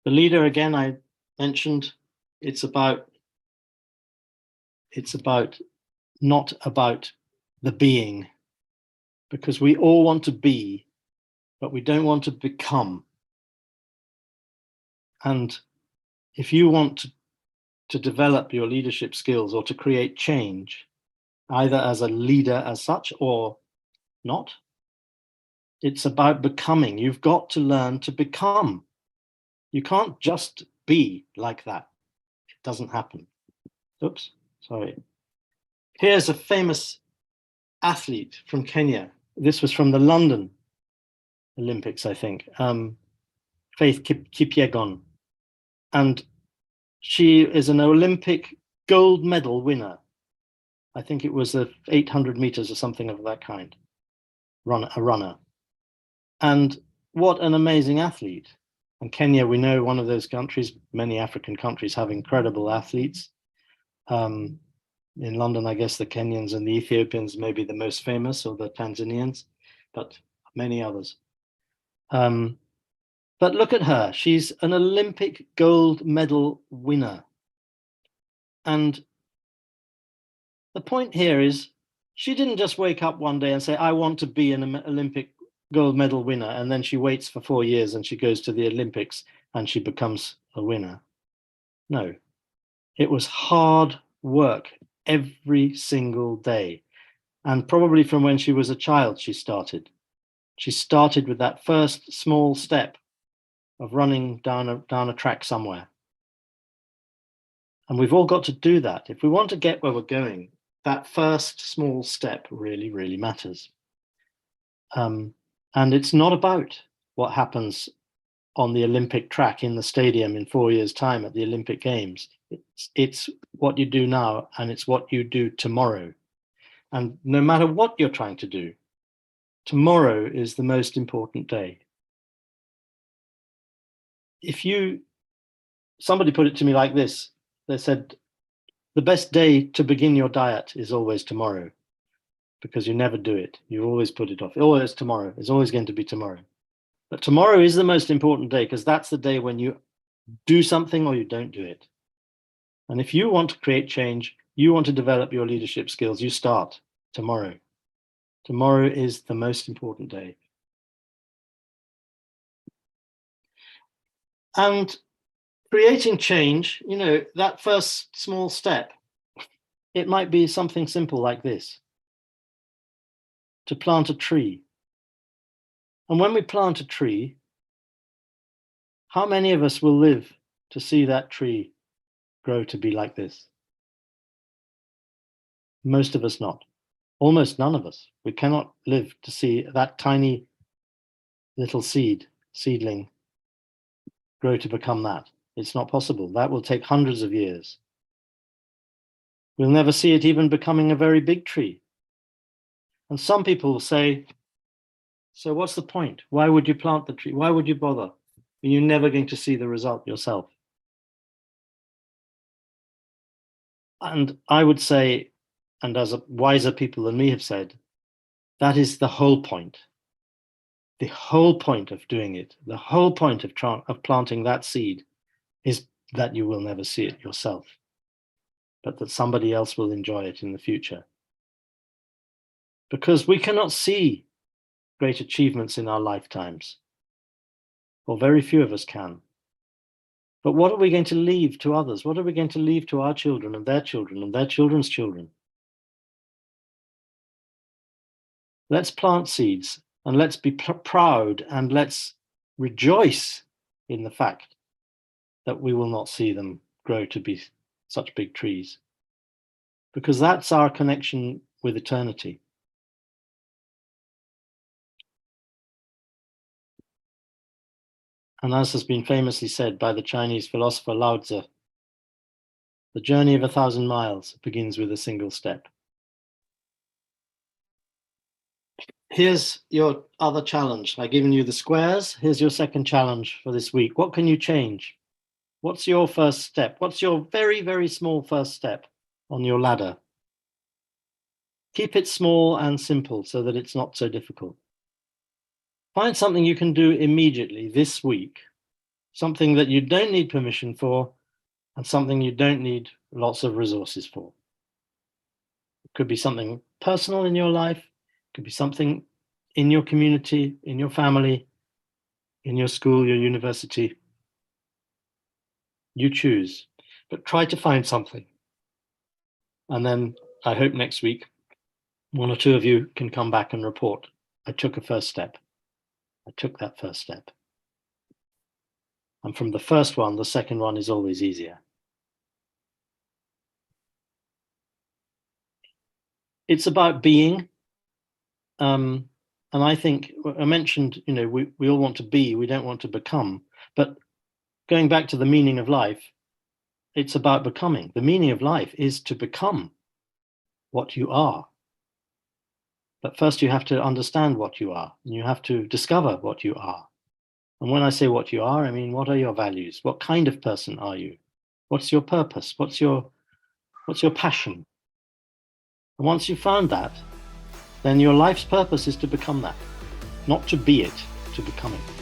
The leader, again, I mentioned, it's about not about the being, because we all want to be, but we don't want to become. And if you want to develop your leadership skills or to create change, either as a leader as such or not, it's about becoming. You've got to learn to become. You can't just be like that. It doesn't happen. Oops, sorry. Here's a famous athlete from Kenya. This was from the London Olympics, I think. Faith Kipyegon. And she is an Olympic gold medal winner. I think it was 800 meters or something of that kind. A runner. And what an amazing athlete. And Kenya, we know, one of those countries. Many African countries have incredible athletes. In London, I guess the Kenyans and the Ethiopians may be the most famous, or the Tanzanians, but many others. But look at her. She's an Olympic gold medal winner. And the point here is, she didn't just wake up one day and say, I want to be an Olympic gold medal winner. And then she waits for 4 years and she goes to the Olympics and she becomes a winner. No, it was hard work every single day. And probably from when she was a child, she started. She started with that first small step of running down a track somewhere. And we've all got to do that. If we want to get where we're going, that first small step really, really matters. And it's not about what happens on the Olympic track in the stadium in 4 years' time at the Olympic Games. It's what you do now, and it's what you do tomorrow. And no matter what you're trying to do, tomorrow is the most important day. Somebody put it to me like this. They said, the best day to begin your diet is always tomorrow, because you never do it. You always put it off. Oh, it's tomorrow. It's always going to be tomorrow. But tomorrow is the most important day, because that's the day when you do something or you don't do it. And if you want to create change, you want to develop your leadership skills, you start tomorrow. Tomorrow is the most important day. And creating change, that first small step, it might be something simple like this: to plant a tree. And when we plant a tree, how many of us will live to see that tree grow to be like this? Most of us not. Almost none of us. We cannot live to see that tiny little seedling grow to become that. It's not possible. That will take hundreds of years. We'll never see it even becoming a very big tree. And some people say, so what's the point? Why would you plant the tree? Why would you bother? You're never going to see the result yourself. And I would say, and as wiser people than me have said, that is the whole point. The whole point of doing it, the whole point of planting that seed is that you will never see it yourself, but that somebody else will enjoy it in the future. Because we cannot see great achievements in our lifetimes, or very few of us can. But what are we going to leave to others? What are we going to leave to our children and their children and their children's children? Let's plant seeds, and let's be proud, and let's rejoice in the fact that we will not see them grow to be such big trees, because that's our connection with eternity. And as has been famously said by the Chinese philosopher Lao Tzu, the journey of 1,000 miles begins with a single step. Here's your other challenge. I've given you the squares. Here's your second challenge for this week. What can you change? What's your first step? What's your very, very small first step on your ladder? Keep it small and simple so that it's not so difficult. Find something you can do immediately this week something that you don't need permission for, and something you don't need lots of resources for. It could be something personal in your life, it could be something in your community, in your family, in your school, your university. You choose, but try to find something. And then I hope next week, one or two of you can come back and report, I took a first step. I took that first step. And from the first one, the second one is always easier. It's about being. And I think I mentioned, we all want to be, we don't want to become. But going back to the meaning of life, it's about becoming. The meaning of life is to become what you are. But first you have to understand what you are, and you have to discover what you are. And when I say what you are, I mean, what are your values? What kind of person are you? What's your purpose? What's your passion? And once you've found that, then your life's purpose is to become that, not to be it, to become it.